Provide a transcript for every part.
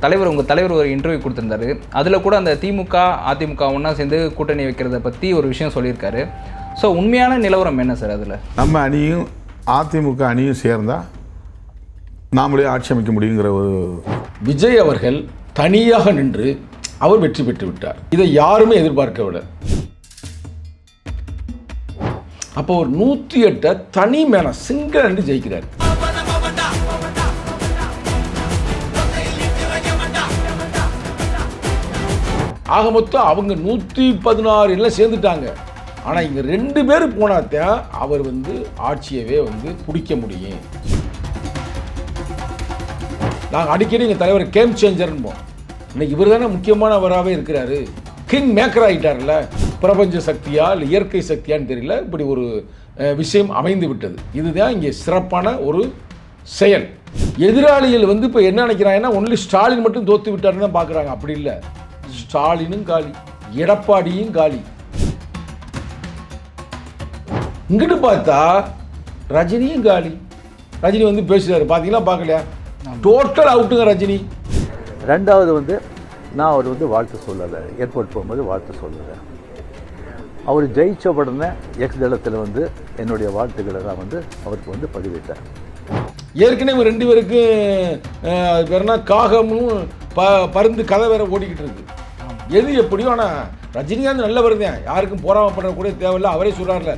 தலைவர் உங்கள் தலைவர் ஒரு இன்டர்வியூ கொடுத்துருந்தாரு. அதில் கூட அந்த திமுக அதிமுக ஒன்றா சேர்ந்து கூட்டணி வைக்கிறத பற்றி ஒரு விஷயம் சொல்லியிருக்காரு. ஸோ உண்மையான நிலவரம் என்ன சார்? அதில் நம்ம அணியும் அதிமுக அணியும் சேர்ந்தால் நாமளே ஆட்சி அமைக்க முடியுங்கிற ஒரு விஜய் அவர்கள் தனியாக நின்று அவர் வெற்றி பெற்று விட்டார். இதை யாருமே எதிர்பார்க்கவில்லை. அப்போ ஒரு 108 தனி மேன சிங்கிள் என்று ஜெயிக்கிறார். ஆக மொத்தம் அவங்க 116 எல்லாம் சேர்ந்துட்டாங்க. ஆனால் இங்கே 2 பேர் போனாத்தான் அவர் ஆட்சியவே பிடிக்க முடியும். நாங்கள் அடிக்கடி எங்கள் தலைவர் கேம் சேஞ்சர்ன்போம். இன்னைக்கு இவர் தானே முக்கியமானவராகவே இருக்கிறாரு. கிங் மேக்கர் ஆகிட்டார்ல. பிரபஞ்ச சக்தியா இல்லை இயற்கை சக்தியான்னு தெரியல, இப்படி ஒரு விஷயம் அமைந்து விட்டது. இதுதான் இங்கே சிறப்பான ஒரு செயல். எதிராளிகள் இப்போ என்ன நினைக்கிறாங்கன்னா ஒன்லி ஸ்டாலின் மட்டும் தோத்து விட்டாருன்னு தான் பார்க்குறாங்க. அப்படி இல்லை, ஸ்டாலினும் காலி, எடப்பாடியும் காலி. இங்கிட்டு பார்த்தா ரஜினியும் காலி. ரஜினி பேசுறாரு, பார்த்தீங்களா பார்க்கலையா? டோட்டல் அவுட்டுங்க ரஜினி. ரெண்டாவது நான் அவர் வாழ்த்து சொல்லலை, ஏர்போர்ட் போகும்போது வாழ்த்து சொல்லலை. அவர் ஜெயிச்ச உடனே எக்ஸ் தளத்தில் என்னுடைய வாழ்த்துக்களை தான் அவருக்கு பதிவிட்டார். ஏற்கனவே 2 பேருக்கு வேறனா காகமும் பருந்து கதை வேற ஓடிக்கிட்டு இருக்கு. எது எப்படியோ ஆனால் ரஜினிகாந்த் நல்ல வருதேன், யாருக்கும் போராமப்படுற கூட தேவையில்லை. அவரே சொல்கிறார்ல,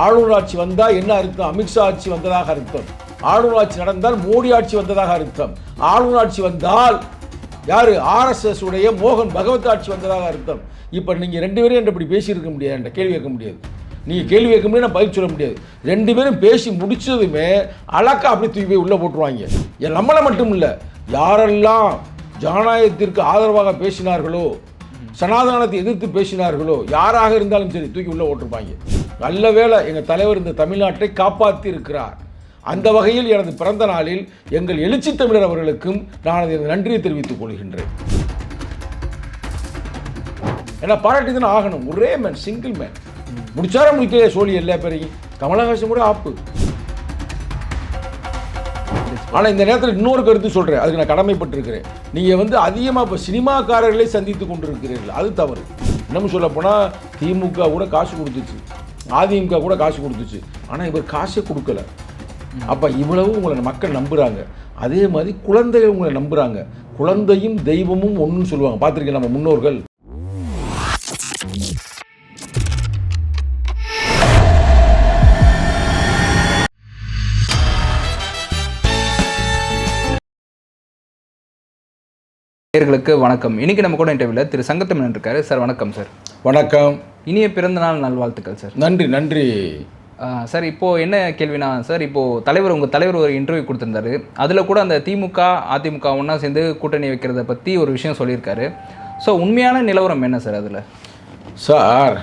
ஆளுநர் ஆட்சி வந்தால் என்ன அர்த்தம்? அமித்ஷா ஆட்சி வந்ததாக அர்த்தம். ஆளுநர் ஆட்சி நடந்தால் மோடி ஆட்சி வந்ததாக அர்த்தம். ஆளுநர் ஆட்சி வந்தால் யார்? RSS உடைய மோகன் பகவத் ஆட்சி வந்ததாக அர்த்தம். இப்போ நீங்கள் 2 பேரும் என்ற இப்படி பேசியிருக்க முடியாது, என்ற கேள்வி கேட்க முடியாது. நீங்கள் கேள்வி கேட்க முடியாது, நான் பதில் சொல்ல முடியாது. 2 பேரும் பேசி முடிச்சதுமே அழக்கா அப்படி தூக்கி போய் உள்ளே போட்டுருவாங்க. நம்மளை மட்டும் இல்லை, யாரெல்லாம் ஜனநாயகத்திற்கு ஆதரவாக பேசினார்களோ, சனாதனத்தை எதிர்த்து பேசினார்களோ, யாராக இருந்தாலும் சரி தூக்கி உள்ளே போட்டிருப்பாங்க. நல்ல வேளை எங்கள் தலைவர் இந்த தமிழ்நாட்டை காப்பாற்றி இருக்கிறார். அந்த வகையில் எனது பிறந்த நாளில் எங்கள் எழுச்சி தமிழர் அவர்களுக்கும் நான் எனது நன்றியை தெரிவித்துக் கொள்கின்றேன். ஏன்னா பாராட்டி தானே ஆகணும். ஒரே மேன், சிங்கிள் மேன். முடிச்சார முடிக்கலையே சோழி எல்லா பேரையும். கமலஹாசன் கூட ஆப்பு. ஆனால் இந்த நேரத்தில் இன்னொரு கருத்து சொல்கிறேன், அதுக்கு நான் கடமைப்பட்டிருக்கிறேன். நீங்கள் அதிகமாக இப்போ சினிமாக்காரர்களை சந்தித்து கொண்டிருக்கிறீர்கள், அது தவறு. இன்னமும் சொல்ல போனால் திமுக கூட காசு கொடுத்துச்சு, அதிமுக கூட காசு கொடுத்துச்சு. ஆனால் இவர் காசே கொடுக்கல. அப்போ இவ்வளவு உங்களை மக்கள் நம்புகிறாங்க. அதே மாதிரி குழந்தைகள் உங்களை நம்புகிறாங்க. குழந்தையும் தெய்வமும் ஒன்றுன்னு சொல்லுவாங்க, பார்த்துருக்கேன் நம்ம முன்னோர்கள். நேயர்களுக்கு வணக்கம். இன்னைக்கு நம்ம கூட இன்டர்வியூவில் திரு சங்கத்தமிழன் இருக்காரு. சார் வணக்கம். சார் வணக்கம். இனிய பிறந்தநாள் நல்வாழ்த்துக்கள் சார். நன்றி நன்றி சார். இப்போது என்ன கேள்வினா சார், இப்போது உங்கள் தலைவர் ஒரு இன்டர்வியூ கொடுத்துருந்தாரு. அதில் கூட அந்த திமுக அதிமுக ஒன்றா சேர்ந்து கூட்டணி வைக்கிறத பற்றி ஒரு விஷயம் சொல்லியிருக்காரு. ஸோ உண்மையான நிலவரம் என்ன சார் அதில்? சார்,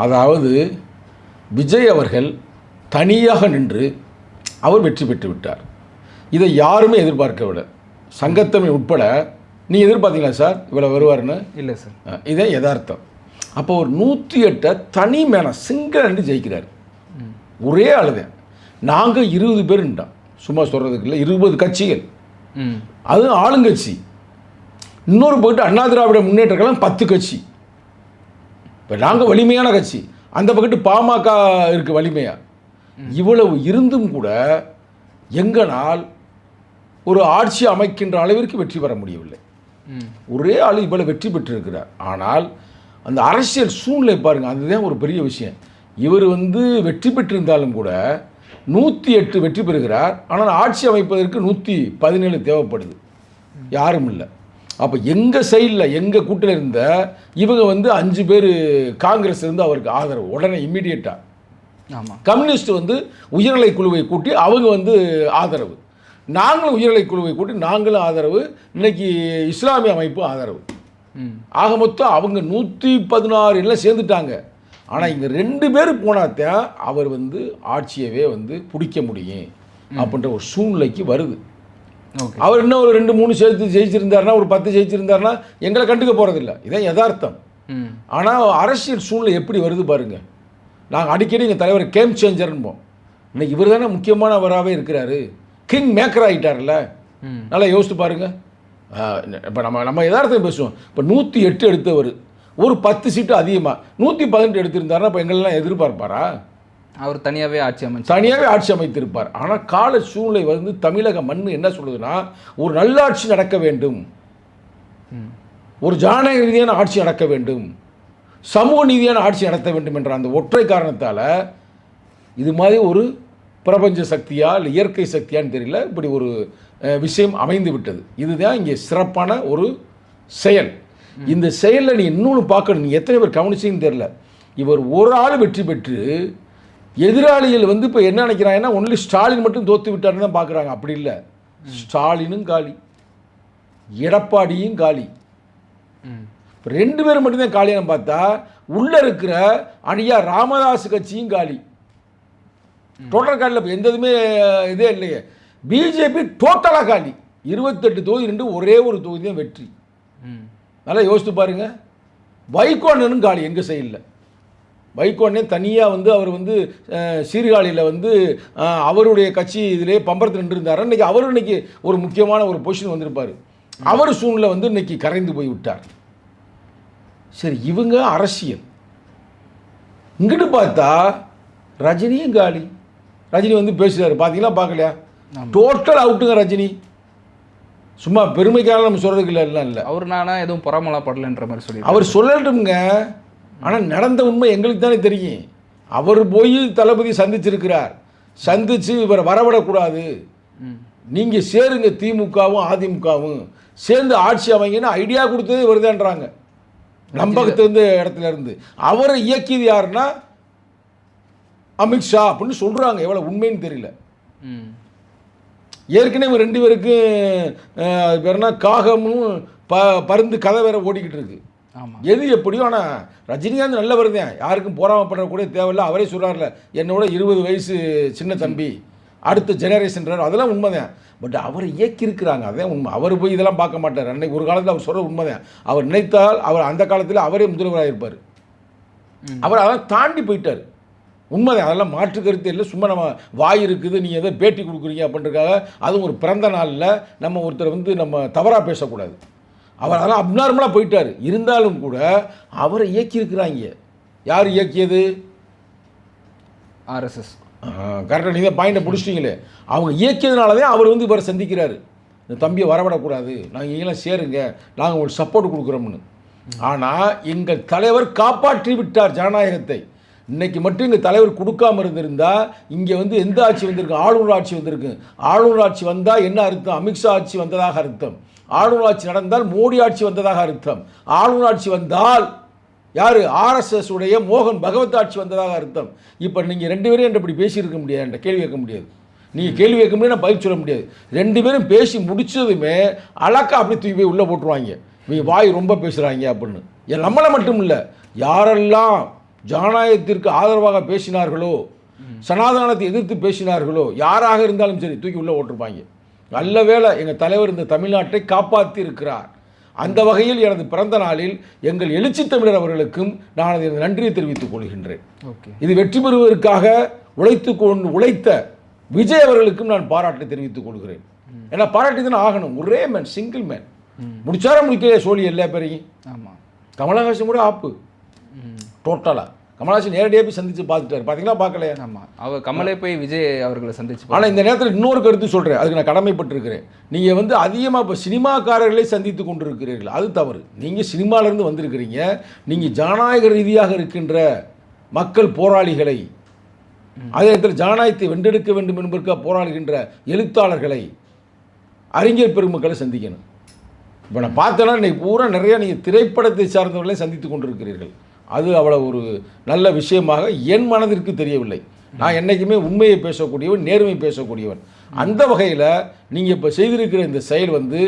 அதாவது விஜய் அவர்கள் தனியாக நின்று அவர் வெற்றி பெற்று விட்டார். இதை யாருமே எதிர்பார்க்கவில்லை, சங்கத்தமிழ் உட்பட. நீ எதிர்பார்த்தீங்களா சார் இவ்வளோ வருவார்னு? இல்லை சார். இதே யதார்த்தம். அப்போ ஒரு 108 தனி மேன சிங்கிள் என்று ஜெயிக்கிறார். ஒரே ஆளுதான். நாங்கள் 20 பேருன்ட்டான், சும்மா சொல்கிறதுக்கு இல்லை, 20 கட்சிகள். அது ஆளுங்கட்சி. இன்னொரு போயிட்டு அண்ணா திராவிட முன்னேற்ற கழகம் 10 கட்சி. இப்போ நாங்கள் வலிமையான கட்சி, அந்த பக்கத்து பாமக இருக்குது வலிமையாக. இவ்வளவு இருந்தும் கூட எங்கனால் ஒரு ஆட்சி அமைக்கின்ற அளவிற்கு வெற்றி பெற முடியவில்லை. ஒரே ஆள் இவ்வளவு வெற்றி பெற்றிருக்கிறார். ஆனால் அந்த அரசியல் சூழ்நிலை பாருங்கள், அதுதான் ஒரு பெரிய விஷயம். இவர் வெற்றி பெற்றிருந்தாலும் கூட 108 வெற்றி பெறுகிறார். ஆனால் ஆட்சி அமைப்பதற்கு 117 தேவைப்படுது. யாரும் இல்லை. அப்போ எங்கள் சைடில் எங்கள் கூட்டில் இருந்த இவங்க 5 பேர் காங்கிரஸ் இருந்து அவருக்கு ஆதரவு உடனே இம்மிடியேட்டாக. ஆமாம். கம்யூனிஸ்ட் உயர்நிலை குழுவை கூட்டி அவங்க ஆதரவு. நாங்களும் உயர்நிலை குழுவை கூட்டி நாங்களும் ஆதரவு. இன்னைக்கு இஸ்லாமிய அமைப்பு ஆதரவு. ஆக மொத்தம் அவங்க 116 எல்லாம் சேர்ந்துட்டாங்க. ஆனால் இங்கே 2 பேர் போனாத்தான் அவர் ஆட்சியவே பிடிக்க முடியும் அப்படின்ற ஒரு சூழ்நிலைக்கு வருது. அவர் இன்னும் ஒரு 2-3 சேர்த்து ஜெயிச்சிருந்தாருன்னா, ஒரு 10 ஜெயிச்சிருந்தாருன்னா எங்களை கண்டுக்க போகிறதில்ல. இதான் யதார்த்தம். ஆனால் அரசியல் சூழ்நிலை எப்படி வருது பாருங்கள். நாங்கள் அடிக்கடி எங்கள் தலைவர் கேம் சேஞ்சர்ன்போம். இன்னைக்கு இவர் தானே முக்கியமானவராகவே இருக்கிறாரு. கிங் மேக்கர் ஆகிட்டார்ல. நல்லா யோசித்து பாருங்கள். இப்போ நம்ம யதார்த்தம் பேசுவோம். இப்போ 108 எடுத்தவர் ஒரு 10 சீட்டு அதிகமாக 118 எடுத்திருந்தாருன்னா இப்போ எங்களெல்லாம் எதிர்பார்ப்பாரா? அவர் தனியாகவே ஆட்சி அமைத்திருப்பார். ஆனால் கால சூழ்நிலை வந்து தமிழக மண் என்ன சொல்லுதுன்னா, ஒரு நல்லாட்சி நடக்க வேண்டும், ஒரு ஜனநாயக ரீதியான ஆட்சி நடக்க வேண்டும், சமூக நீதியான ஆட்சி நடத்த வேண்டும் என்ற அந்த ஒற்றை காரணத்தால் இது மாதிரி ஒரு பிரபஞ்ச சக்தியா இல்லை இயற்கை சக்தியான்னு தெரியல, இப்படி ஒரு விஷயம் அமைந்து விட்டது. இதுதான் இங்கே சிறப்பான ஒரு செயல். இந்த செயலில் நீ இன்னொன்று பார்க்கணும், நீ எத்தனை பேர் கவனிச்சின்னு தெரியல. இவர் ஒரு ஆள் வெற்றி பெற்று எதிராளிகள் வந்து இப்போ என்ன நினைக்கிறாங்கன்னா ஒன்லி ஸ்டாலின் மட்டும் தோற்று விட்டாருன்னு தான் பார்க்குறாங்க. அப்படி இல்லை, ஸ்டாலினும் காலி, எடப்பாடியும் காலி, 2 பேரும் மட்டும்தான் காலியான பார்த்தா உள்ளே இருக்கிற அணியா ராமதாஸ் கட்சியும் காலி. டோட்டல் காலியில் இப்போ எந்த இதுவுமே இதே இல்லையே. பிஜேபி டோட்டலாக காலி, 28 தொகுதி நின்று ஒரே ஒரு தொகுதி தான் வெற்றி. நல்லா யோசித்து பாருங்க. வைகோ அண்ணனும் காலி எங்கள் சைடில். வைகோ அண்ணன் தனியாக வந்து அவர் வந்து சீர்காழியில் வந்து அவருடைய கட்சி இதிலே பம்பரத்தில் நின்றுருந்தார். இன்றைக்கி அவர் இன்னைக்கு ஒரு முக்கியமான ஒரு பொசிஷன் வந்திருப்பார். அவர் சூழ்நிலை வந்து இன்னைக்கு கரைந்து போய் விட்டார். சரி, இவங்க அரசியல். இங்கிட்டு பார்த்தா ரஜினியும் காலி. ரஜினி வந்து பேசுகிறாரு, பார்த்தீங்களா பார்க்கலையா? டோட்டல் அவுட்டுங்க ரஜினி. சும்மா பெருமைக்காக நம்ம சொல்கிறதுக்கு இல்லை. அவர் நானா எதுவும் பொறாமலாப்படலைன்ற மாதிரி சொல்லி அவர் சொல்லட்டுங்க. ஆனால் நடந்த உண்மை எங்களுக்கு தானே தெரியும். அவர் போய் தளபதி சந்திச்சிருக்கிறார். சந்தித்து இவரை வரவிடக்கூடாது, நீங்கள் சேருங்க, திமுகவும் அதிமுகவும் சேர்ந்து ஆட்சி அமைங்கன்னு ஐடியா கொடுத்ததே வருதான்றாங்க நம்பகத்திலிருந்து இடத்துல இருந்து. அவரை இயக்கியது யாருன்னா அமித்ஷா அப்படின்னு சொல்கிறாங்க. எவ்வளோ உண்மைன்னு தெரியல. ஏற்கனவே 2 பேருக்கும் வேறுனா காகமும் பருந்து கதை வேற ஓடிக்கிட்டு இருக்கு. எது எப்படியோ, ஆனால் ரஜினிகாந்த் நல்லவர் தான், யாருக்கும் போராமப்படுறக்கூடிய தேவையில்லை. அவரே சொல்கிறார்ல, என்னோட 20 வயசு சின்ன தம்பி, அடுத்த ஜெனரேஷன்றார். அதெல்லாம் உண்மைதான். பட் அவரை இயக்கியிருக்கிறாங்க, அதான் உண்மை. அவர் போய் இதெல்லாம் பார்க்க மாட்டார். அன்னைக்கு ஒரு காலத்தில் அவர் சொல்கிற உண்மைதான். அவர் நினைத்தால் அவர் அந்த காலத்தில் அவரே முதல்வராக இருப்பார். அவர் அதெல்லாம் தாண்டி போயிட்டார். உண்மைதான், அதெல்லாம் மாற்று கருத்து இல்லை. சும்மா நம்ம வாய் இருக்குது, நீங்கள் எதோ பேட்டி கொடுக்குறீங்க அப்படின்றக்காக, அதுவும் ஒரு பிறந்த நாளில் நம்ம ஒருத்தரை வந்து நம்ம தவறாக பேசக்கூடாது. அவர் அதெல்லாம் அப்நார்மலாக போயிட்டார். இருந்தாலும் கூட அவரை இயக்கியிருக்கிறாங்க. யார் இயக்கியது? RSS. கரெக்டாக நீங்கள் பாயிண்டை பிடிச்சிட்டிங்களே. அவங்க இயக்கியதுனால தான் அவர் வந்து இவரை சந்திக்கிறாரு. இந்த தம்பியை வரவிடக்கூடாது, நாங்கள் இங்கெல்லாம் சேருங்க, நாங்கள் உங்களுக்கு சப்போர்ட் கொடுக்குறோம்னு. ஆனால் எங்கள் தலைவர் காப்பாற்றி விட்டார் ஜனநாயகத்தை. இன்றைக்கி மட்டும் எங்கள் தலைவர் கொடுக்காமல் இருந்திருந்தால் இங்கே வந்து எந்த ஆட்சி வந்திருக்கு? ஆளுநர் ஆட்சி வந்திருக்கு. ஆளுநர் ஆட்சி வந்தால் என்ன அர்த்தம்? அமித்ஷா ஆட்சி வந்ததாக அர்த்தம். ஆளுநர் ஆட்சி நடந்தால் மோடி ஆட்சி வந்ததாக அர்த்தம். ஆளுநர் ஆட்சி வந்தால் யார்? RSS உடைய மோகன் பகவத் ஆட்சி வந்ததாக அர்த்தம். இப்போ நீங்கள் 2 பேரும் என்ற இப்படி பேசியிருக்க முடியாது, என்ற கேள்வி கேட்க முடியாது. நீங்கள் கேள்வி கேட்க முடியாது, நான் பதில் சொல்ல முடியாது. 2 பேரும் பேசி முடிச்சதுமே அழக்கா அப்படி தூக்கி போய் உள்ளே போட்டுருவாங்க. இவங்க வாய் ரொம்ப பேசுகிறாங்க அப்படின்னு. நம்மளை மட்டும் இல்லை, யாரெல்லாம் ஜனநாயகத்திற்கு ஆதரவாக பேசினார்களோ, சனாதனத்தை எதிர்த்து பேசினார்களோ, யாராக இருந்தாலும் சரி தூக்கி உள்ளே ஓட்டிருப்பாங்க. நல்ல வேளை எங்கள் தலைவர் இந்த தமிழ்நாட்டை காப்பாற்றி இருக்கிறார். அந்த வகையில் எனது பிறந்த நாளில் எங்கள் எழுச்சி தமிழர் அவர்களுக்கும் நான் அதை நன்றியை தெரிவித்துக் கொள்கின்றேன். இது வெற்றி பெறுவதற்காக உழைத்த விஜய் அவர்களுக்கும் நான் பாராட்டை தெரிவித்துக் கொள்கிறேன். ஏன்னா பாராட்டி தான் ஆகணும். ஒரே மேன், சிங்கிள் மேன், முடிச்சார முடிக்கலையே சோழி எல்லா பேரையும். ஆமாம், கமலஹாசன் கூட ஆப்பு டோட்டலாக. கமலஹாசன் நேரடியாக போய் சந்தித்து பார்த்துட்டார், பார்த்தீங்களா? பார்க்கலையா? ஆமாம், அவர் கமலே போய் விஜய் அவர்களை சந்திச்சு. ஆனால் இந்த நேரத்தில் இன்னொரு கருத்து சொல்கிறேன், அதுக்கு நான் கடமைப்பட்டிருக்கிறேன். நீங்கள் வந்து அதிகமாக இப்போ சினிமாக்காரர்களை சந்தித்து கொண்டு இருக்கிறீர்கள், அது தவறு. நீங்கள் சினிமாவிலேருந்து வந்திருக்கிறீங்க. நீங்கள் ஜனநாயக ரீதியாக இருக்கின்ற மக்கள் போராளிகளை, அதே நேரத்தில் ஜனநாயகத்தை வென்றெடுக்க வேண்டும் என்பதற்காக போராடுகின்ற எழுத்தாளர்களை, அறிஞர் பெருமக்களை சந்திக்கணும். இப்போ நான் பார்த்தேன்னா இன்றைக்கி பூரா நிறையா நீங்கள் திரைப்படத்தை சார்ந்தவர்களை சந்தித்து கொண்டிருக்கிறீர்கள். அது அவ்வளோ ஒரு நல்ல விஷயமாக என் மனதிற்கு தெரியவில்லை. நான் என்றைக்குமே உண்மையை பேசக்கூடியவன், நேர்மை பேசக்கூடியவன். அந்த வகையில் நீங்கள் இப்போ செய்திருக்கிற இந்த செயல் வந்து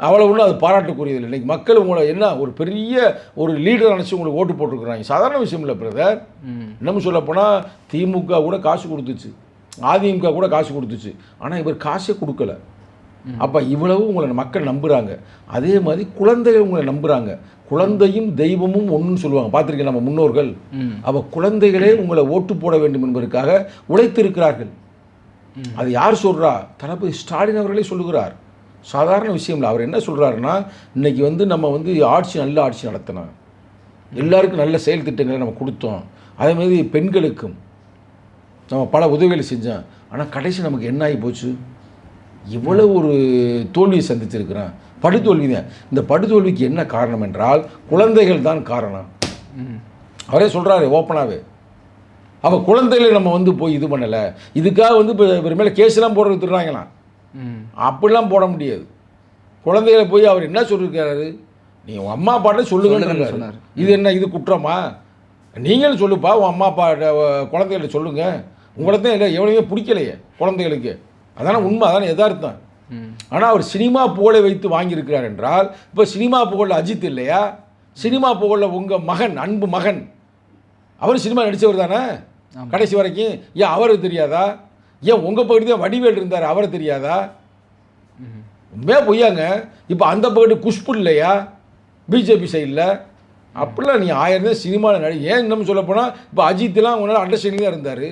அவ்வளோ ஒன்றும் அது பாராட்டுக்குரியதில்லை. இன்றைக்கி மக்கள் உங்களை என்ன ஒரு பெரிய ஒரு லீடர் நினச்சி உங்களுக்கு ஓட்டு போட்டிருக்கிறாங்க. சாதாரண விஷயம் இல்லை பிரதர். இன்னமும் சொல்லப்போனால் திமுக கூட காசு கொடுத்துச்சு, அதிமுக கூட காசு கொடுத்துச்சு. ஆனால் இவர் காசே கொடுக்கல. அப்போ இவ்வளவு உங்களை மக்கள் நம்புகிறாங்க. அதே மாதிரி குழந்தைகள் உங்களை நம்புகிறாங்க. குழந்தையும் தெய்வமும் ஒன்றுன்னு சொல்லுவாங்க, பார்த்துருக்கேன் நம்ம முன்னோர்கள். அப்போ குழந்தைகளே உங்களை ஓட்டு போட வேண்டும் என்பதற்காக உழைத்திருக்கிறார்கள். அது யார் சொல்கிறா? தளபதி ஸ்டாலின் அவர்களே சொல்லுகிறார். சாதாரண விஷயம் இல்லை. அவர் என்ன சொல்கிறாருன்னா, இன்றைக்கி வந்து நம்ம வந்து நல்ல ஆட்சி நடத்தினோம், எல்லாருக்கும் நல்ல செயல் திட்டங்களை நம்ம கொடுத்தோம், அதேமாதிரி பெண்களுக்கும் நம்ம பல உதவிகளை செஞ்சோம். ஆனால் கடைசி நமக்கு என்ன ஆகி போச்சு, இவ்வளோ ஒரு தோல்வியை சந்திச்சிருக்கிறோம். படுதோல்வி தான். இந்த படுதோல்விக்கு என்ன காரணம் என்றால் குழந்தைகள் தான் காரணம். அவரே சொல்கிறாரு ஓப்பனாகவே. அப்போ குழந்தைகளை நம்ம வந்து போய் இது பண்ணலை, இதுக்காக வந்து இப்போ இவர் மேலே கேஸ்லாம் போட விட்டுறாங்களாம். அப்படிலாம் போட முடியாது. குழந்தைகளை போய் அவர் என்ன சொல்லியிருக்காரு, நீ உன் அம்மா அப்பாட்ட சொல்லுங்கன்னு சொன்னார். இது என்ன, இது குற்றமா? நீங்களும் சொல்லுப்பா, உன் அம்மா அப்பா குழந்தைகளை சொல்லுங்கள். உங்களை தான் இல்லை எவ்வளோ பிடிக்கலையே குழந்தைகளுக்கு. அதான உண்மை, அதான எதார்த்தம். ஆனால் அவர் சினிமா புகழை வைத்து வாங்கியிருக்கிறார் என்றால், இப்போ சினிமா புகழில் அஜித் இல்லையா, சினிமா புகழில் உங்கள் மகன், அன்பு மகன், அவர் சினிமா நடித்தவர் தானே கடைசி வரைக்கும். ஏன் அவருக்கு தெரியாதா? ஏன் உங்கள் பகுதி தான் வடிவேல் இருந்தார், அவரை தெரியாதா? உண்மையாக பொய்யாங்க. இப்போ அந்த பகுதி குஷ்பு இல்லையா பிஜேபி சைடில்? அப்படிலாம் நீ 1000 தான் சினிமாவில் நடி. ஏன் இன்னும் சொல்லப்போனால் இப்போ அஜித்லாம் உங்களால் அண்டர்ஸ்டாண்டிங் தான் இருந்தார்,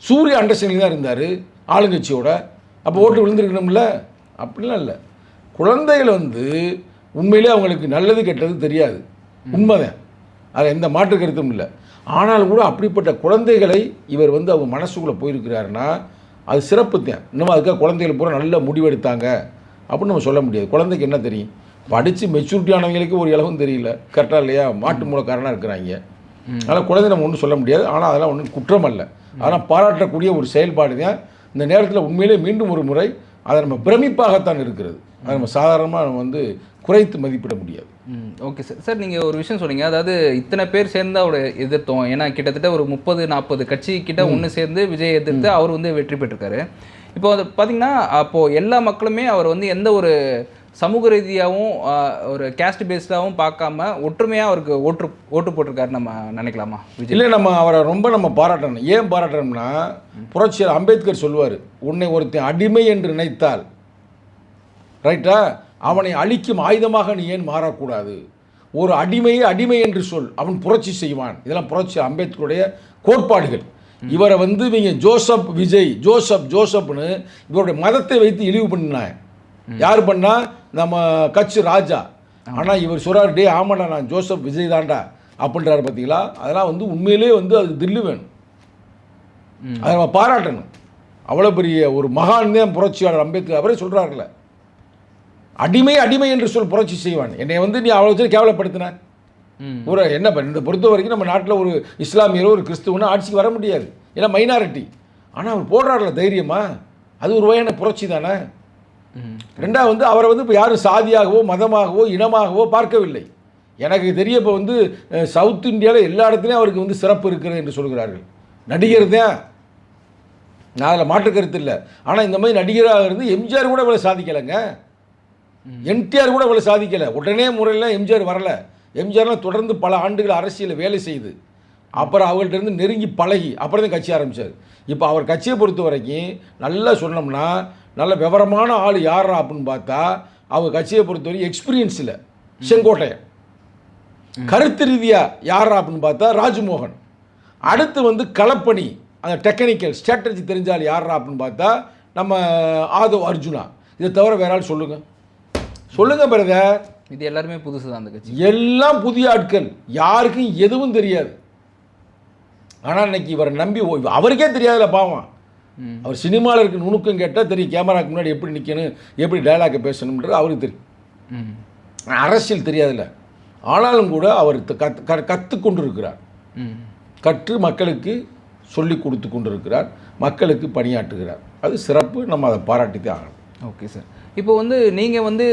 சூரிய அண்டர்ஸ்டாண்டிங் தான் இருந்தார் ஆளுங்கட்சியோட. அப்போ ஓட்டு விழுந்துருக்கணும்ல? அப்படிலாம் இல்லை. குழந்தைகள் வந்து உண்மையிலே அவங்களுக்கு நல்லது கெட்டது தெரியாது, உண்மைதான், அது எந்த மாற்று கருத்தும் இல்லை. ஆனால் கூட அப்படிப்பட்ட குழந்தைகளை இவர் வந்து அவங்க மனசுக்குள்ளே போயிருக்கிறாருன்னா அது சிறப்பு தான். இன்னும் அதுக்காக குழந்தைகள் பூரா நல்ல முடிவெடுத்தாங்க அப்படின்னு நம்ம சொல்ல முடியாது. குழந்தைக்கு என்ன தெரியும்? படித்து மெச்சூரிட்டி ஆனவங்களுக்கு ஒரு இளவும் தெரியல, கரெக்டாக இல்லையா? மாட்டு மூலக்காரனாக இருக்கிறாங்க. அதனால் குழந்தை நம்ம ஒன்றும் சொல்ல முடியாது. ஆனால் அதெல்லாம் ஒன்றும் குற்றம் அல்ல, ஆனால் பாராட்டக்கூடிய ஒரு செயல்பாடு தான். இந்த நேரத்தில் உண்மையிலே மீண்டும் ஒரு முறை அதை நம்ம பிரமிப்பாகத்தான் இருக்கிறது. அதை நம்ம சாதாரணமாக நம்ம வந்து குறைத்து மதிப்பிட முடியாது. Okay sir. சார் நீங்கள் ஒரு விஷயம் சொன்னீங்க, அதாவது இத்தனை பேர் சேர்ந்து அவரை எதிர்த்தோம். ஏன்னா கிட்டத்தட்ட ஒரு 30-40 கட்சி கிட்ட ஒன்று சேர்ந்து விஜய் எதிர்த்து அவர் வந்து வெற்றி பெற்றிருக்காரு. இப்போ அது பார்த்தீங்கன்னா அப்போது எல்லா மக்களுமே அவர் வந்து எந்த ஒரு சமூக ரீதியாகவும் ஒரு கேஸ்ட் பேஸ்டாகவும் பார்க்காம ஒற்றுமையாக அவருக்கு ஓட்டு போட்டிருக்காரு நம்ம நினைக்கலாமா? இல்லை, நம்ம அவரை ரொம்ப நம்ம பாராட்டணும். ஏன் பாராட்டணும்னா, புரட்சியாளர் அம்பேத்கர் சொல்லுவார், உன்னை ஒருத்தன் அடிமை என்று நினைத்தால் ரைட்டா, அவனை அழிக்கும் ஆயுதமாக நீ ஏன் மாறக்கூடாது? ஒரு அடிமையை அடிமை என்று சொல், அவன் புரட்சி செய்வான். இதெல்லாம் புரட்சி அம்பேத்கருடைய கோட்பாடுகள். இவரை வந்து இவங்க ஜோசப் விஜய், ஜோசப்னு இவருடைய மதத்தை வைத்து இழிவு பண்ணினாங்க. யார் பண்ணா? நம்ம கட்சி ராஜா. ஆனால் இவர் சொல்கிறார், டே ஆமாண்டா நான் ஜோசப் விஜய் தான்டா அப்படின்றாரு. பார்த்தீங்களா? அதெல்லாம் வந்து உண்மையிலே வந்து அதுக்கு தில்லு வேணும், அதை நம்ம பாராட்டணும். அவ்வளோ பெரிய ஒரு மகான் தான் புரட்சியாளர் அம்பேத்கர். அவரே சொல்கிறார்ல, அடிமை என்று சொல் புரட்சி செய்வான். என்னை வந்து நீ அவ்வளோ வச்சு கேவலப்படுத்தின ஒரு என்ன பண்ண? இந்த பொறுத்த வரைக்கும் நம்ம நாட்டில் ஒரு இஸ்லாமியரோ ஒரு கிறிஸ்துவனோ ஆட்சிக்கு வர முடியாது, ஏன்னா மைனாரிட்டி. ஆனால் அவர் போடுறாருல தைரியமா, அது ஒரு வகையான புரட்சி தானே. ரெண்டாவது வந்து அவரை வந்து இப்போ யாரும் சாதியாகவோ மதமாகவோ இனமாகவோ பார்க்கவில்லை. எனக்கு தெரிய இப்போ வந்து சவுத் இந்தியாவில் எல்லா இடத்துலையும் அவருக்கு வந்து சிறப்பு இருக்கிறது என்று சொல்கிறார்கள். நடிகர் தான், நான் அதில் மாற்று கருத்து இல்லை. ஆனால் இந்த மாதிரி நடிகராக இருந்து எம்ஜிஆர் கூட இவ்வளோ சாதிக்கலைங்க, என்டிஆர் கூட இவ்வளோ சாதிக்கலை. உடனே முறையில் எம்ஜிஆர் வரலை. எம்ஜிஆர்லாம் தொடர்ந்து பல ஆண்டுகள் அரசியலில் வேலை செய்து அப்புறம் அவங்கள்ட்ட இருந்து நெருங்கி பழகி அப்புறம் தான் கட்சி ஆரம்பித்தார். இப்போ அவர் கட்சியை பொறுத்த வரைக்கும் நல்லா சொன்னோம்னா நல்ல விவரமான ஆள் யாரா அப்படின்னு பார்த்தா அவங்க கட்சியை பொறுத்த வரைக்கும் எக்ஸ்பீரியன்ஸ் இல்லை செங்கோட்டையன், கருத்து ரீதியாக யாரா அப்படின்னு பார்த்தா ராஜ்மோகன், அடுத்து வந்து களப்பணி அந்த டெக்னிக்கல் ஸ்ட்ராட்டஜி தெரிஞ்சால் யாரா அப்படின்னு பார்த்தா நம்ம ஆதவ் அர்ஜுனா. இதை தவிர வேற ஆள் சொல்லுங்க பிரதர். இது எல்லாருமே புதுசு தான், அந்த கட்சி எல்லாம் புதிய ஆட்கள், யாருக்கும் எதுவும் தெரியாது. ஆனால் இன்னைக்கு இவரை நம்பி அவருக்கே தெரியாதுல்ல பாவம். அவர் சினிமாவில் இருக்க நுணுக்கம் கேட்டால் தெரியும், கேமராக்கு முன்னாடி எப்படி நிற்கணும், எப்படி டைலாக்கை பேசணுன்றது அவருக்கு தெரியும். அரசியல் தெரியாதுல்ல. ஆனாலும் கூட அவர் கற்றுக்கொண்டு இருக்கிறார், கற்று மக்களுக்கு சொல்லி கொடுத்து கொண்டு இருக்கிறார், மக்களுக்கு பணியாற்றுகிறார். அது சிறப்பு, நம்ம அதை பாராட்டித்தே ஆகணும். Okay sir. இப்போ வந்து நீங்கள் வந்து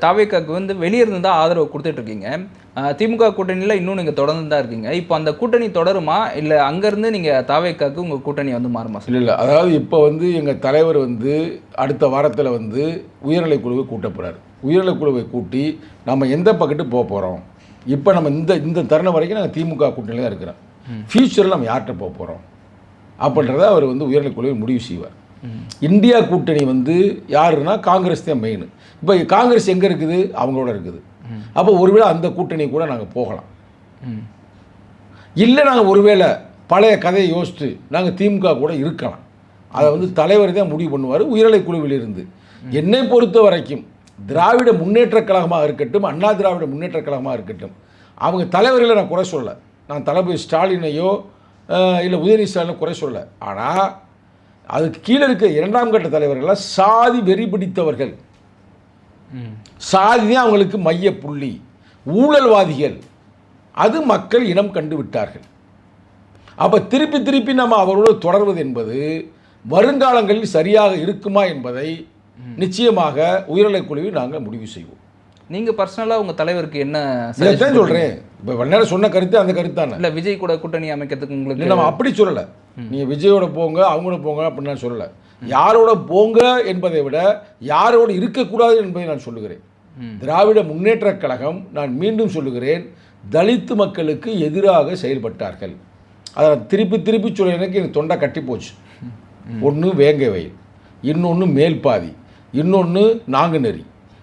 தாவேக்காக்கு வந்து வெளியே இருந்து தான் ஆதரவு கொடுத்துட்ருக்கீங்க, திமுக கூட்டணியில் இன்னும் நீங்கள் தொடர்ந்து தான் இருக்கீங்க. இப்போ அந்த கூட்டணி தொடருமா, இல்லை அங்கேருந்து நீங்கள் தாவேக்காக்கு உங்கள் கூட்டணி வந்து மாறுமா? இல்லை, அதாவது இப்போ வந்து எங்கள் தலைவர் வந்து அடுத்த வாரத்தில் வந்து உயர்நிலை குழுவை கூட்ட போகிறார். உயர்நிலை குழுவை கூட்டி நம்ம எந்த பக்கத்து போக போகிறோம், இப்போ நம்ம இந்த தருணம் வரைக்கும் நாங்கள் திமுக கூட்டணியில் தான் இருக்கிறோம், ஃப்யூச்சரில் நம்ம யார்கிட்ட போக போகிறோம் அப்படின்றத அவர் வந்து உயர்நிலை குழுவை முடிவு செய்வார். இந்தியா கூட்டணி வந்து யாருன்னா காங்கிரஸ் தான் மெயின். இப்போ காங்கிரஸ் எங்கே இருக்குது? அவங்களோட இருக்குது. அப்போ ஒருவேளை அந்த கூட்டணி கூட நாங்கள் போகலாம். இல்லை நாங்கள் ஒருவேளை பழைய கதையை யோசித்து நாங்கள் திமுக கூட இருக்கலாம். அதை வந்து தலைவர் தான் முடிவு பண்ணுவார் உயர்நிலை குழுவில் இருந்து. என்னை பொறுத்த வரைக்கும் திராவிட முன்னேற்றக் கழகமாக இருக்கட்டும், அண்ணா திராவிட முன்னேற்றக் கழகமாக இருக்கட்டும், அவங்க தலைவர்களை நான் குறை சொல்ல, நான் தளபதி ஸ்டாலினையோ இல்லை உதயநிதி ஸ்டாலினோ குறை சொல்ல. ஆனால் அதுக்கு கீழே இருக்க இரண்டாம் கட்ட தலைவர்கள்லாம் சாதி வெறி பிடித்தவர்கள். சாதி தான் அவங்களுக்கு மைய புள்ளி, ஊழல்வாதிகள். அது மக்கள் இனம் கண்டு விட்டார்கள். அப்போ திருப்பி திருப்பி நம்ம அவரோடு தொடர்வது என்பது வருங்காலங்களில் சரியாக இருக்குமா என்பதை நிச்சயமாக உயர்நிலைக் குழுவில் நாங்கள் முடிவு செய்வோம். நீங்கள் பர்சனலாக உங்கள் தலைவருக்கு என்ன இதைத்தான் சொல்கிறேன். இப்போ வண்ணார சொன்ன கருத்து அந்த கருத்து தானே. இல்லை விஜய் கூட கூட்டணி அமைக்கிறதுக்கு உங்களுக்கு நம்ம அப்படி சொல்லலை. நீங்கள் விஜயோட போங்க, அவங்களோட போங்க அப்படின்னு நான் சொல்லலை. யாரோட போங்க என்பதை விட யாரோடு இருக்கக்கூடாது என்பதை நான் சொல்லுகிறேன். திராவிட முன்னேற்றக் கழகம், நான் மீண்டும் சொல்லுகிறேன், தலித்து மக்களுக்கு எதிராக செயல்பட்டார்கள். அதை திருப்பி திருப்பி சொல்ல எனக்கு தொண்டை கட்டி போச்சு. ஒன்று வேங்கை வயல், இன்னொன்று மேல்பாதி, இன்னொன்று நாங்குநெறி,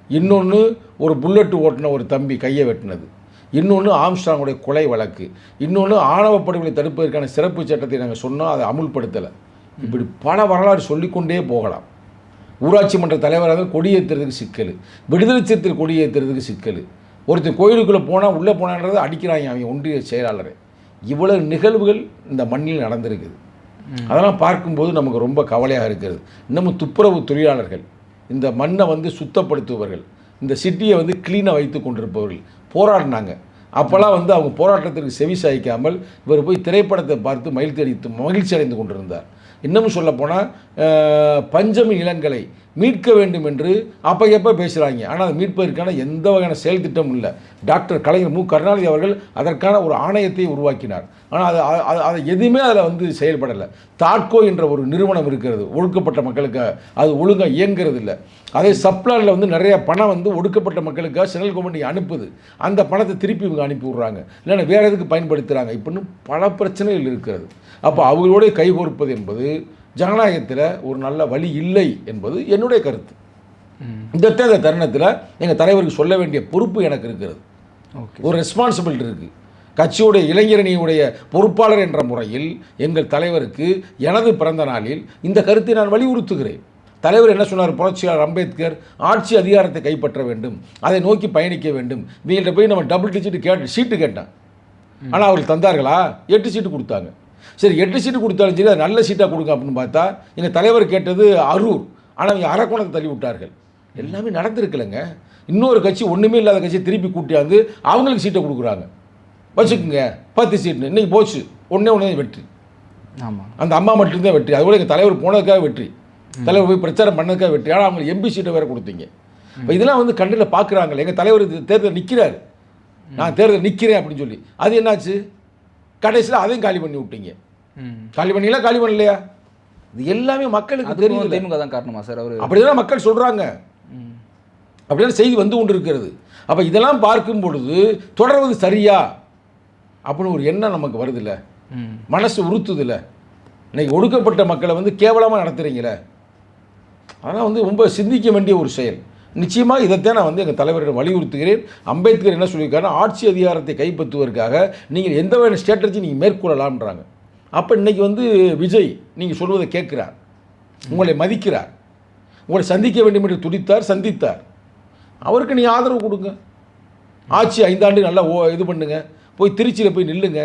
இன்னொன்று ஒரு புல்லட்டு ஓட்டின ஒரு தம்பி கையை வெட்டினது, இன்னொன்று ஆம்ஸ்ட்ராங்குடைய கொலை வழக்கு, இன்னொன்று ஆணவ படுகொலை தடுப்பதற்கான சிறப்பு சட்டத்தை நாங்கள் சொன்னோம், அதை அமுல்படுத்தலை. இப்படி பல வரலாறு சொல்லிக்கொண்டே போகலாம். ஊராட்சி மன்ற தலைவராக கொடியேற்றுறதுக்கு சிக்கல், விடுதலை சிறுத்தைகள் கொடியேற்றுறதுக்கு சிக்கல், ஒருத்தர் கோயிலுக்குள்ளே போனால் உள்ளே போனான்றதை அடிக்கிறாங்க அவங்க ஒன்றிய செயலாளரை. இவ்வளவு நிகழ்வுகள் இந்த மண்ணில் நடந்திருக்குது. அதெல்லாம் பார்க்கும்போது நமக்கு ரொம்ப கவலையாக இருக்கிறது. இன்னமும் துப்புரவு தொழிலாளர்கள், இந்த மண்ணை வந்து சுத்தப்படுத்துபவர்கள், இந்த சிட்டியை வந்து க்ளீனாக வைத்து கொண்டிருப்பவர்கள் போராடினாங்க. அப்போல்லாம் வந்து அவங்க போராட்டத்திற்கு செவி சாய்க்காமல் இவர் போய் திரைப்படத்தை பார்த்து மகிழ்ச்சி அடைந்து கொண்டிருந்தார். இன்னமும் சொல்லப்போனால் பஞ்சமி நிலங்களை மீட்க வேண்டும் என்று அப்போ பேசுகிறாங்க. ஆனால் அதை மீட்பதற்கான எந்த வகையான செயல் திட்டமும் இல்லை. டாக்டர் கலைஞர் மு கருணாநிதி அவர்கள் அதற்கான ஒரு ஆணையத்தை உருவாக்கினார். ஆனால் அதை எதுவுமே அதில் வந்து செயல்படலை. தாட்கோ என்ற ஒரு நிறுவனம் இருக்கிறது ஒடுக்கப்பட்ட மக்களுக்கு, அது ஒழுங்காக இயங்கிறது இல்லை. அதே சப்ளானில் வந்து நிறைய பணம் வந்து ஒடுக்கப்பட்ட மக்களுக்காக சென்ட்ரல் கவர்மெண்ட் அனுப்புது. அந்த பணத்தை திருப்பி இவங்க அனுப்பி விட்றாங்க, இல்லைன்னா வேறு எதுக்கு பயன்படுத்துகிறாங்க. இப்படின்னு பல பிரச்சனைகள் இருக்கிறது. அப்போ அவங்களோட கைகோர்ப்பது என்பது ஜனநாயகத்தில் ஒரு நல்ல வழி இல்லை என்பது என்னுடைய கருத்து. இந்த தருணத்தில் எங்கள் தலைவருக்கு சொல்ல வேண்டிய பொறுப்பு எனக்கு இருக்கிறது. ஒரு ரெஸ்பான்சிபிலிட்டி இருக்குது. கட்சியுடைய இளைஞரணியுடைய பொறுப்பாளர் என்ற முறையில் எங்கள் தலைவருக்கு எனது பிறந்த நாளில் இந்த கருத்தை நான் வலியுறுத்துகிறேன். தலைவர் என்ன சொன்னார்? புரட்சியாளர் அம்பேத்கர் ஆட்சி அதிகாரத்தை கைப்பற்ற வேண்டும், அதை நோக்கி பயணிக்க வேண்டும். இவங்கள்ட்ட போய் நம்ம டபுள் டிஜிட் சீட்டு கேட்டேன். ஆனால் அவர்கள் தந்தார்களா? 8 சீட்டு கொடுத்தாங்க. சரி, 8 சீட்டு கொடுத்தாலும் சரி, அது நல்ல சீட்டாக கொடுங்க அப்படின்னு பார்த்தா எங்கள் தலைவர் கேட்டது அரூர். ஆனால் அவங்க அரக்கோணத்தை தள்ளி விட்டார்கள். எல்லாமே நடந்திருக்கலைங்க. இன்னொரு கட்சி, ஒன்றுமே இல்லாத கட்சியை திருப்பி கூட்டியாந்து அவங்களுக்கு சீட்டை கொடுக்குறாங்க. வச்சுக்கோங்க 10 சீட்டுன்னு. இன்றைக்கி போச்சு, ஒன்றே வெற்றி. ஆமாம், அந்த அம்மா மட்டும்தான் வெற்றி. அதுபோல் எங்கள் தலைவர் போனதுக்காக வெற்றி, தலைவர் போய் பிரச்சாரம் பண்ணதுக்காக வெற்றி. ஆனால் அவங்களுக்கு எம்பி சீட்டை வேறு கொடுத்தீங்க. இப்போ இதெல்லாம் வந்து கண்ணில் பார்க்குறாங்களே. எங்கள் தலைவர் தேர்தல் நிற்கிறார், நான் தேர்தல் நிற்கிறேன் அப்படின்னு சொல்லி. அது என்னாச்சு? கடைசியில் அதையும் காலி பண்ணி விட்டீங்க. காலி பண்ணீங்களா? காலி பண்ணலையா? இது எல்லாமே மக்களுக்கு தெரியும். திமுக தான் காரணமா சார்? அவர் அப்படிதான் மக்கள் சொல்கிறாங்க. அப்படிதான் செய்தி வந்து கொண்டு இருக்கிறது. அப்போ இதெல்லாம் பார்க்கும் பொழுது தொடர்வது சரியா அப்படின்னு ஒரு எண்ணம் நமக்கு வருதில்ல, மனசு உறுத்துதில்ல. இன்னைக்கு ஒடுக்கப்பட்ட மக்களை வந்து கேவலமாக நடத்துகிறீங்களே, அதெல்லாம் வந்து ரொம்ப சிந்திக்க வேண்டிய ஒரு செயல். நிச்சயமாக இதைத்தான் நான் வந்து எங்கள் தலைவரிடம் வலியுறுத்துகிறேன். அம்பேத்கர் என்ன சொல்லியிருக்காருன்னா, ஆட்சி அதிகாரத்தை கைப்பற்றுவதற்காக நீங்கள் எந்த வகையான ஸ்ட்ராட்டஜி நீங்கள் மேற்கொள்ளலாம்ன்றாங்க. அப்போ இன்றைக்கி வந்து விஜய் நீங்கள் சொல்வதை கேட்குறார், உங்களை மதிக்கிறார், உங்களை சந்திக்க வேண்டும் என்று துடித்தார், சந்தித்தார். அவருக்கு நீங்கள் ஆதரவு கொடுங்க. ஆட்சி 5 ஆண்டு நல்லா இது பண்ணுங்க. போய் திருச்சியில் போய் நில்லுங்க,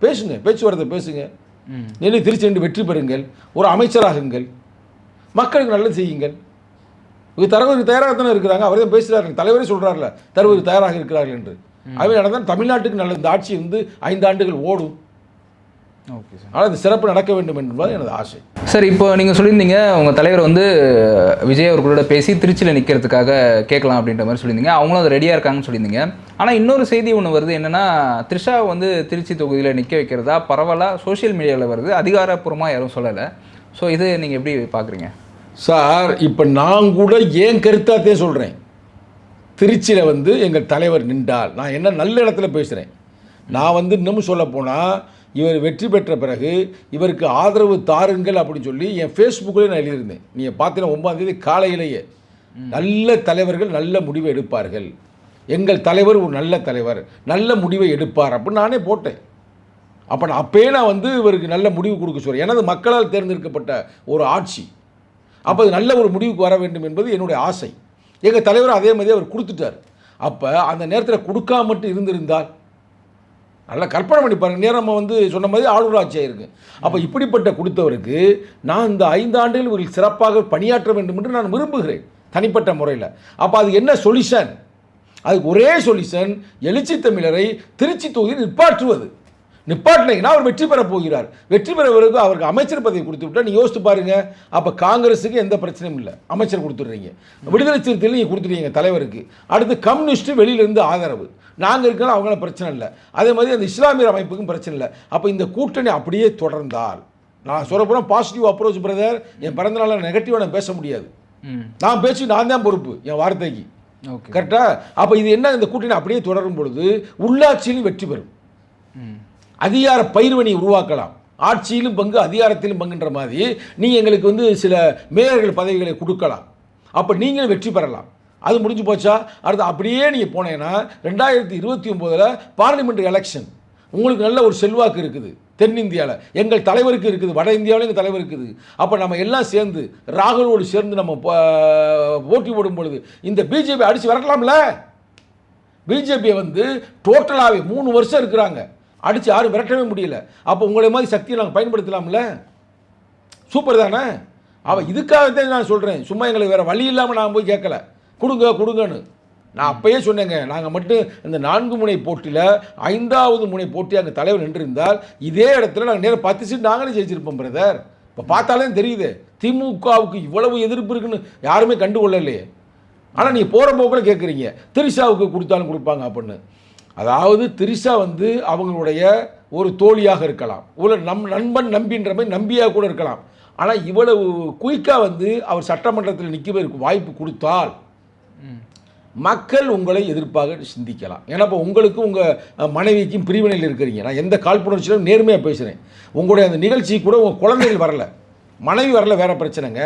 பேசுங்க, பேச்சுவார்த்தை பேசுங்க. நின்று திருச்சி நின்று வெற்றி பெறுங்கள், ஒரு அமைச்சராகுங்கள், மக்களுக்கு நல்லது செய்யுங்கள். இது தருவதற்கு தயாராகத்தானே இருக்கிறாங்க. அவரே தான் பேசுகிறார்கள், தலைவரே சொல்கிறார்ல தருவதற்கு தயாராக இருக்கிறார்கள் என்று. அவை நடந்தால் தமிழ்நாட்டுக்கு நல்ல இந்த ஆட்சி வந்து 5 ஆண்டுகள் ஓடும். ஓகே சார், ஆனால் அது சிறப்பு நடக்க வேண்டும் என்பது எனது ஆசை. சார், இப்போ நீங்கள் சொல்லியிருந்தீங்க உங்கள் தலைவர் வந்து விஜய் அவர்களோட பேசி திருச்சியில் நிற்கிறதுக்காக கேட்கலாம் அப்படின்ற மாதிரி சொல்லியிருந்தீங்க. அவங்களும் அது ரெடியாக இருக்காங்கன்னு சொல்லியிருந்தீங்க. ஆனால் இன்னொரு செய்தி ஒன்று வருது, என்னென்னா த்ரிஷா வந்து திருச்சி தொகுதியில் நிற்க வைக்கிறதா பரவலாக சோஷியல் மீடியாவில் வருது, அதிகாரப்பூர்வமாக யாரும் சொல்லலை. ஸோ இது நீங்கள் எப்படி பார்க்குறீங்க சார்? இப்போ நான் கூட ஏன் கருத்தாத்தே சொல்கிறேன். திருச்சியில் வந்து எங்கள் தலைவர் நின்றால் நான் என்ன நல்ல இடத்துல பேசுகிறேன். நான் வந்து இன்னமும் சொல்ல போனால், இவர் வெற்றி பெற்ற பிறகு இவருக்கு ஆதரவு தாருங்கள் அப்படின்னு சொல்லி என் ஃபேஸ்புக்கில் நான் எழுதியிருந்தேன். நீங்கள் பார்த்தீங்கன்னா 9ஆம் தேதி காலையிலேயே நல்ல தலைவர்கள் நல்ல முடிவை எடுப்பார்கள், எங்கள் தலைவர் ஒரு நல்ல தலைவர், நல்ல முடிவை எடுப்பார் அப்படின்னு நானே போட்டேன். அப்போ நான் அப்பயே நான் வந்து இவருக்கு நல்ல முடிவு கொடுக்க சொல்கிறேன். எனது மக்களால் தேர்ந்தெடுக்கப்பட்ட ஒரு ஆட்சி. அப்போ அது நல்ல ஒரு முடிவுக்கு வர வேண்டும் என்பது என்னுடைய ஆசை. எங்கள் தலைவர் அதே மாதிரி அவர் கொடுத்துட்டார். அப்போ அந்த நேரத்தில் கொடுக்காம மட்டும் இருந்திருந்தால் நல்லா கற்பனை பண்ணி பாருங்கள். நேரம் நம்ம சொன்ன மாதிரி ஆளுநர் ஆட்சியாக இருக்குது. அப்போ இப்படிப்பட்ட கொடுத்தவருக்கு நான் இந்த 5 ஆண்டுகள் இவர்கள் சிறப்பாக பணியாற்ற வேண்டும் என்று நான் விரும்புகிறேன் தனிப்பட்ட முறையில். அப்போ அது என்ன சொல்யூஷன்? அதுக்கு ஒரே சொல்யூஷன், எழுச்சி தமிழரை திருச்சி தொகுதியில் நிப்பாட்டினீங்கன்னா அவர் வெற்றி பெற போகிறார். வெற்றி பெற பிறகு அவருக்கு அமைச்சர் பதவி கொடுத்து விட்டா நீங்கள் யோசித்து பாருங்கள். அப்போ காங்கிரஸுக்கு எந்த பிரச்சனையும் இல்லை, அமைச்சர் கொடுத்துட்றீங்க. விடுதலை சிறுத்தைகள் நீங்கள் கொடுத்துட்டீங்க தலைவருக்கு. அடுத்து கம்யூனிஸ்ட்டு வெளியிலேருந்து ஆதரவு, நாங்கள் இருக்கலாம், அவங்கள பிரச்சனை இல்லை. அதே மாதிரி அந்த இஸ்லாமியர் அமைப்புக்கும் பிரச்சனை இல்லை. அப்போ இந்த கூட்டணி அப்படியே தொடர்ந்தால், நான் சொல்ல போனால் பாசிட்டிவ் அப்ரோச் பிரதர், என் பிறந்தநாள் நெகட்டிவாக நான் பேச முடியாது. நான் பேச்சு நான் தான் பொறுப்பு என் வார்த்தைக்கு, கரெக்டாக? அப்போ இது என்ன, இந்த கூட்டணி அப்படியே தொடரும் பொழுது உள்ளாட்சியிலும் வெற்றி பெறும், அதிகார பயிர்வனை உருவாக்கலாம், ஆட்சியிலும் பங்கு அதிகாரத்திலும் பங்குன்ற மாதிரி நீங்கள் எங்களுக்கு சில மேயர்கள் பதவிகளை கொடுக்கலாம். அப்போ நீங்களும் வெற்றி பெறலாம். அது முடிஞ்சு போச்சா? அடுத்து அப்படியே நீங்கள் போனீங்கன்னா 2029 பார்லிமெண்ட் எலெக்ஷன் உங்களுக்கு நல்ல ஒரு செல்வாக்கு இருக்குது தென்னிந்தியாவில். எங்கள் தலைவருக்கு இருக்குது, வட இந்தியாவிலும் எங்கள் தலைவர் இருக்குது. அப்போ நம்ம எல்லாம் சேர்ந்து ராகுலோடு சேர்ந்து நம்ம போட்டி போடும் பொழுது இந்த பிஜேபி அடித்து விரட்டலாம்ல. பிஜேபியை டோட்டலாகவே 3 வருஷம் இருக்கிறாங்க, அடித்து யாரும் விரட்டவே முடியல. அப்போ உங்களை மாதிரி சக்தியை நாங்கள் பயன்படுத்தலாம்ல. சூப்பர் தானே? அவள் இதுக்காகத்தான் நான் சொல்கிறேன், சும்மா எங்களுக்கு வேறு வழி இல்லாமல் நான் போய் கேட்கல கொடுங்கன்னு. நான் அப்பயே சொன்னேங்க, நாங்கள் மட்டும் இந்த 4 முனை போட்டியில் 5வது முனை போட்டி அங்கே தலைவர் நின்றிருந்தால் இதே இடத்துல நாங்கள் நேரம் 10 சீட் நாங்களே ஜெயிச்சிருப்போம் பிரதர். இப்போ பார்த்தாலே தெரியுது திமுகவுக்கு இவ்வளவு எதிர்ப்பு இருக்குன்னு யாருமே கண்டுகொள்ளலையே. ஆனால் நீங்கள் போகிற போக்கில் கேட்குறீங்க திரிஷாவுக்கு கொடுத்தாலும் கொடுப்பாங்க அப்படின்னு. அதாவது திரிஷா அவங்களுடைய ஒரு தோழியாக இருக்கலாம், ஒரு நண்பன் நம்பின்ற மாதிரி நம்பியாக கூட இருக்கலாம். ஆனால் இவ்வளவு குயிக்காக அவர் சட்டமன்றத்தில் நிற்க வாய்ப்பு கொடுத்தால் மக்கள் உங்களை எதிர்ப்பாக சிந்திக்கலாம். ஏன்னா இப்போ உங்களுக்கு உங்கள் மனைவிக்கும் பிரிவினையில் இருக்கிறீங்க. நான் எந்த காழ்ப்புணர்ச்சியிலும் நேர்மையாக பேசுகிறேன். உங்களுடைய அந்த நிகழ்ச்சி கூட உங்கள் குழந்தைகள் வரல, மனைவி வரல, வேறு பிரச்சனைங்க.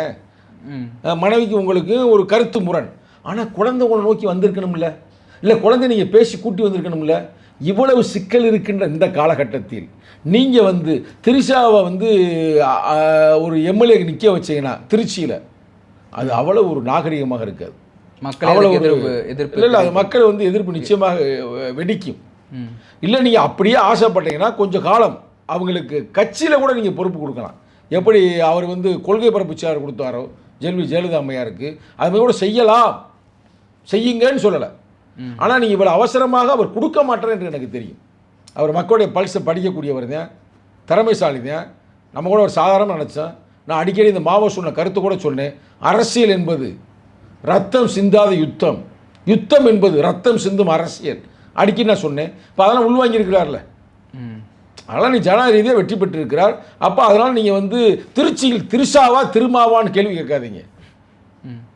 மனைவிக்கு உங்களுக்கு ஒரு கருத்து முரண், ஆனால் குழந்தை உங்களை நோக்கி வந்திருக்கணும்ல, இல்லை குழந்தை நீங்கள் பேசி கூட்டி வந்திருக்கணும்ல. இவ்வளவு சிக்கல் இருக்கின்ற இந்த காலகட்டத்தில் நீங்கள் திரிஷாவை ஒரு எம்எல்ஏ நிற்க வச்சீங்கன்னா திருச்சியில் அது அவ்வளோ ஒரு நாகரிகமாக இருக்காது. அவ்வளோ எதிர்ப்பு இல்லை, அது மக்கள் எதிர்ப்பு நிச்சயமாக வெடிக்கும். இல்லை நீங்கள் அப்படியே ஆசைப்பட்டீங்கன்னா கொஞ்சம் காலம் அவங்களுக்கு கட்சியில் கூட நீங்கள் பொறுப்பு கொடுக்கலாம். எப்படி அவர் கொள்கை பரப்புச்சார் கொடுத்தாரோ ஜெயலலிதா அம்மையாருக்கு, அது மாதிரி கூட செய்யலாம், செய்யுங்கன்னு சொல்லலை. ஆனால் நீங்கள் இவ்வளோ அவசரமாக அவர் கொடுக்க மாட்டார் என்று எனக்கு தெரியும். அவர் மக்களுடைய பல்ஸை படிக்கக்கூடியவர் தான், திறமைசாலி தான். நம்ம கூட ஒரு சாதாரணமாக நினச்சேன். நான் அடிக்கடி இந்த மாவோ சொன்ன கருத்து கூட சொன்னேன். அரசியல் என்பது ரத்தம் சிந்தாத யுத்தம், யுத்தம் என்பது ரத்தம் சிந்தும் அரசியல் அடிக்கடி நான் சொன்னேன். இப்போ அதெல்லாம் உள்வாங்கியிருக்கிறார்ல, அதனால் நீ ஜனநாயக ரீதியாக வெற்றி பெற்றிருக்கிறார். அப்போ அதனால் நீங்கள் திருச்சியில் திரிஷாவா திருமாவான்னு கேள்வி கேட்காதீங்க,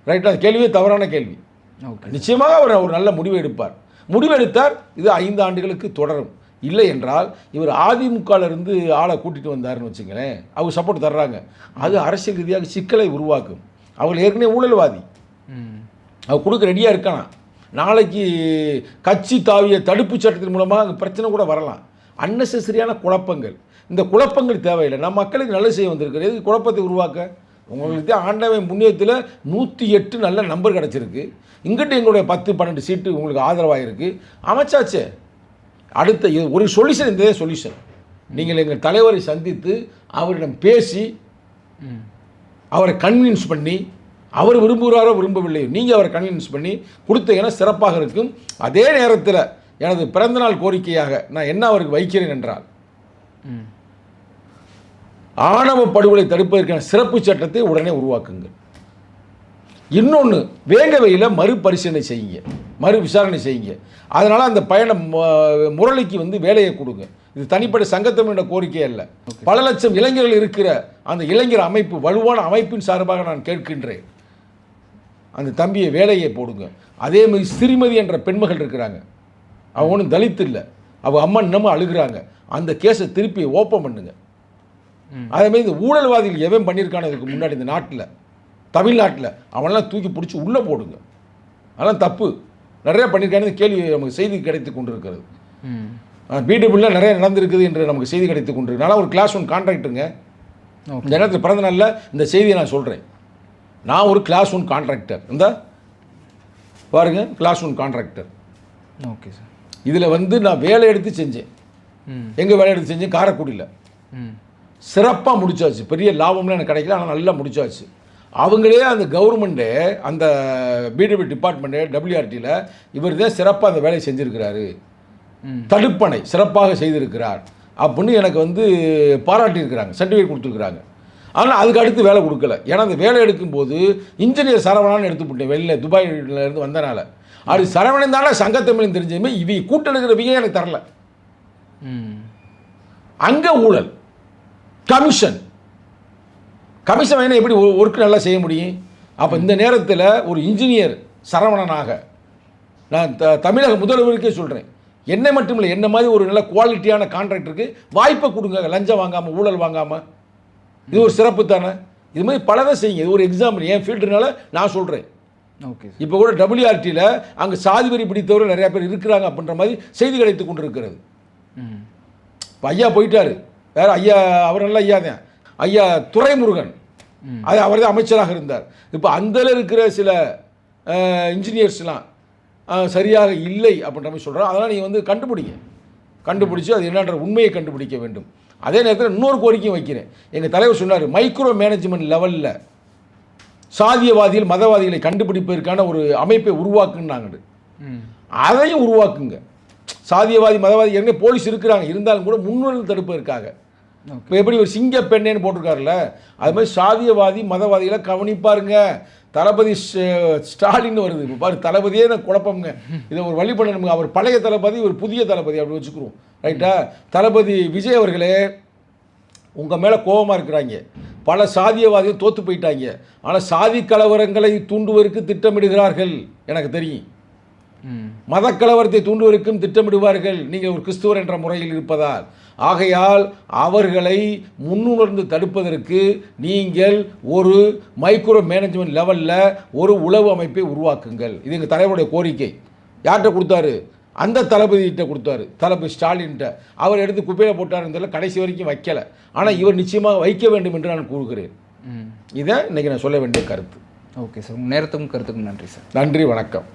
ரைட்? அது கேள்வியே தவறான கேள்வி. நிச்சயமாக அவர் ஒரு நல்ல முடிவு எடுப்பார். முடிவெடுத்தார், இது 5 ஆண்டுகளுக்கு தொடரும். இல்லை என்றால் இவர் அதிமுகவிலிருந்து ஆளை கூட்டிகிட்டு வந்தாருன்னு வச்சுங்களேன், அவங்க சப்போர்ட் தர்றாங்க, அது அரசியல் ரீதியாக சிக்கலை உருவாக்கும். அவங்க ஏற்கனவே ஊழல்வாதி, அவர் கொடுக்க ரெடியாக இருக்கானா. நாளைக்கு கட்சி தாவிய தடுப்பு சட்டத்தின் மூலமாக அங்கே பிரச்சனை கூட வரலாம். அன்னெசரியான குழப்பங்கள், இந்த குழப்பங்கள் தேவையில்லை. நம்ம மக்களுக்கு நல்ல செய்ய வந்திருக்கிறது, எதுக்கு குழப்பத்தை உருவாக்க? உங்களுக்கு தான் ஆண்டவன் புண்ணியத்தில் 108 நல்ல நம்பர் கிடச்சிருக்கு. இங்கிட்ட எங்களுடைய 10-12 சீட்டு உங்களுக்கு ஆதரவாக இருக்குது, அமைச்சாச்சே. அடுத்த ஒரு சொல்யூஷன், இந்த சொல்யூஷன். நீங்கள் எங்கள் தலைவரை சந்தித்து அவரிடம் பேசி அவரை கன்வின்ஸ் பண்ணி, அவர் விரும்புகிறாரோ விரும்பவில்லையோ நீங்கள் அவரை கன்வின்ஸ் பண்ணி கொடுத்தீங்கன்னா சிறப்பாக இருக்கும். அதே நேரத்தில் எனது பிறந்தநாள் கோரிக்கையாக நான் என்ன அவருக்கு வைக்கிறேன் என்றால், ஆணவ படுகொலை தடுப்பதற்கான சிறப்பு சட்டத்தை உடனே உருவாக்குங்கள். இன்னொன்று, வேங்கவையில் மறுபரிசீலனை செய்யுங்க, மறு விசாரணை செய்யுங்க. அதனால் அந்த பயணம் முரளிக்கு வேலையை கொடுங்க. இது தனிப்பட்ட சங்கத்தமிழோட கோரிக்கை அல்ல. பல லட்சம் இளைஞர்கள் இருக்கிற அந்த இளைஞர் அமைப்பு, வலுவான அமைப்பின் சார்பாக நான் கேட்கின்றேன், அந்த தம்பியை வேலையை போடுங்க. அதே மாதிரி ஸ்ரீமதி என்ற பெண்மகள் இருக்கிறாங்க, அவங்க ஒன்றும் தலித்து இல்லை, அவங்க அம்மா இன்னமும் அழுகிறாங்க, அந்த கேஸை திருப்பி ஓப்பன் பண்ணுங்க. அதேமாதிரி இந்த ஊழல்வாதிகள் எவன் பண்ணியிருக்கான இதுக்கு முன்னாடி இந்த நாட்டில், தமிழ்நாட்டில், அவனெல்லாம் தூக்கி பிடிச்சி உள்ளே போடுங்க. அதெல்லாம் தப்பு, நிறையா பண்ணியிருக்கான கேள்வி நமக்கு செய்தி கிடைத்து கொண்டு இருக்கிறது. பிடபிள்யூவில் நிறைய நடந்திருக்குது என்று நமக்கு செய்தி கிடைத்து கொண்டு. நல்லா ஒரு கிளாஸ் 1 கான்ட்ராக்டுங்க, இந்த நேரத்தில் பிறந்த நாளில் இந்த செய்தியை நான் சொல்கிறேன். நான் ஒரு கிளாஸ் 1 கான்ட்ராக்டர், இந்த பாருங்க கிளாஸ் 1 கான்ட்ராக்டர். Okay sir. இதில் வந்து நான் வேலை எடுத்து செஞ்சேன். எங்கே வேலை எடுத்து செஞ்சேன்? காரைக்குடியில். சிறப்பாக முடிச்சாச்சு. பெரிய லாபம்லாம் எனக்கு கிடைக்கல, ஆனால் நல்லா முடிச்சாச்சு. அவங்களே அந்த கவர்மெண்ட்டே அந்த பிடபிள்யூ டிபார்ட்மெண்ட்டு WRTயில் இவர் தான் சிறப்பாக அந்த வேலையை செஞ்சுருக்கிறாரு, தடுப்பணை சிறப்பாக செய்திருக்கிறார் அப்படின்னு எனக்கு வந்து பாராட்டியிருக்கிறாங்க, சர்டிஃபிகேட் கொடுத்துருக்குறாங்க. ஆனால் அதுக்கு அடுத்து வேலை கொடுக்கல. ஏன்னா அந்த வேலை எடுக்கும்போது இன்ஜினியர் சரவணான்னு எடுத்துவிட்டேன். வெளில துபாயிலேருந்து வந்தனால அது சரவணன் தானே சங்கத்தமிழ் தெரிஞ்சுமே இவங்க கூட்டெடுக்கிறவங்க எனக்கு தரல. அங்கே ஊழல், கமிஷன் வேணும், எப்படி ஒர்க் நல்லா செய்ய முடியும்? அப்போ இந்த நேரத்தில் ஒரு இன்ஜினியர் சரவணனாக நான் தமிழக முதல்வருக்கே சொல்கிறேன், என்னை மட்டும் இல்லை, என்ன மாதிரி ஒரு நல்ல குவாலிட்டியான கான்ட்ராக்டருக்கு வாய்ப்பை கொடுங்க, லஞ்சம் வாங்காமல் ஊழல் வாங்காமல். இது ஒரு சிறப்பு தானே. இது மாதிரி பலதை செய்யுங்க. இது ஒரு எக்ஸாம்பிள், என் ஃபீல்டுனால நான் சொல்கிறேன். ஓகே. இப்போ கூட WRTயில் அங்கே சாதி வரி பிடித்தவர்கள் நிறையா பேர் இருக்கிறாங்க அப்படின்ற மாதிரி செய்தி கிடைத்து கொண்டு இருக்கிறது. இப்போ ஐயா போயிட்டார், வேறு ஐயா அவர் நல்ல ஐயா தான், ஐயா துரைமுருகன், அது அவர் தான் அமைச்சராக இருந்தார். இப்போ அந்த இருக்கிற சில இன்ஜினியர்ஸ்லாம் சரியாக இல்லை அப்படின்ற மாதிரி சொல்கிறோம். அதனால் நீங்கள் வந்து கண்டுபிடிச்சி அது என்னன்ற உண்மையை கண்டுபிடிக்க வேண்டும். அதே நேரத்தில் இன்னொரு கோரிக்கையும் வைக்கிறேன். எங்கள் தலைவர் சொன்னார், மைக்ரோ மேனேஜ்மெண்ட் லெவலில் சாதியவாதிகள் மதவாதிகளை கண்டுபிடிப்பதற்கான ஒரு அமைப்பை உருவாக்குன்னாங்க. அதையும் உருவாக்குங்க. சாதியவாதி மதவாதி ஏற்கனவே போலீஸ் இருக்கிறாங்க, இருந்தாலும் கூட முன்னுரிமை தடுப்பதற்காக. இப்போ எப்படி ஒரு சிங்க பெண்ணேன்னு போட்டிருக்காருல்ல, அது மாதிரி சாதியவாதி மதவாதிகளை கவனிப்பாருங்க. தளபதி ஸ்டாலின் வருது, இப்போ பாரு தளபதியே நான் குழப்பங்க. இதை ஒரு வழி பண்ணணுங்க. அவர் பழைய தளபதி, ஒரு புதிய தளபதி அப்படி வச்சுக்கிறோம், ரைட்டா? தளபதி விஜய் அவர்களே, உங்கள் மேலே கோபமாக இருக்கிறாங்க. பல சாதியவாதிகள் தோற்று போயிட்டாங்க. ஆனால் சாதி கலவரங்களை தூண்டுவதற்கு திட்டமிடுகிறார்கள், எனக்கு தெரியும். மத கலவரத்தை தூண்டுவதற்கும் திட்டமிடுவார்கள், நீங்கள் ஒரு கிறிஸ்துவர் என்ற முறையில் இருப்பதால். ஆகையால் அவர்களை முன்னுணர்ந்து தடுப்பதற்கு நீங்கள் ஒரு மைக்ரோ மேனேஜ்மெண்ட் லெவலில் ஒரு உளவு அமைப்பை உருவாக்குங்கள். இது எங்கள் தலைவருடைய கோரிக்கை. யார்கிட்ட கொடுத்தாரு? அந்த தளபதிகிட்ட கொடுத்தாரு, தளபதி ஸ்டாலின்கிட்ட. அவர் எடுத்து குப்பையில் போட்டாருன்றதில்ல, கடைசி வரைக்கும் வைக்கலை. ஆனால் இவர் நிச்சயமாக வைக்க வேண்டும் என்று நான் கூறுகிறேன். இதை இன்றைக்கி நான் சொல்ல வேண்டிய கருத்து. ஓகே சார், நேரத்துக்கும் கருத்துக்கும் நன்றி சார். நன்றி, வணக்கம்.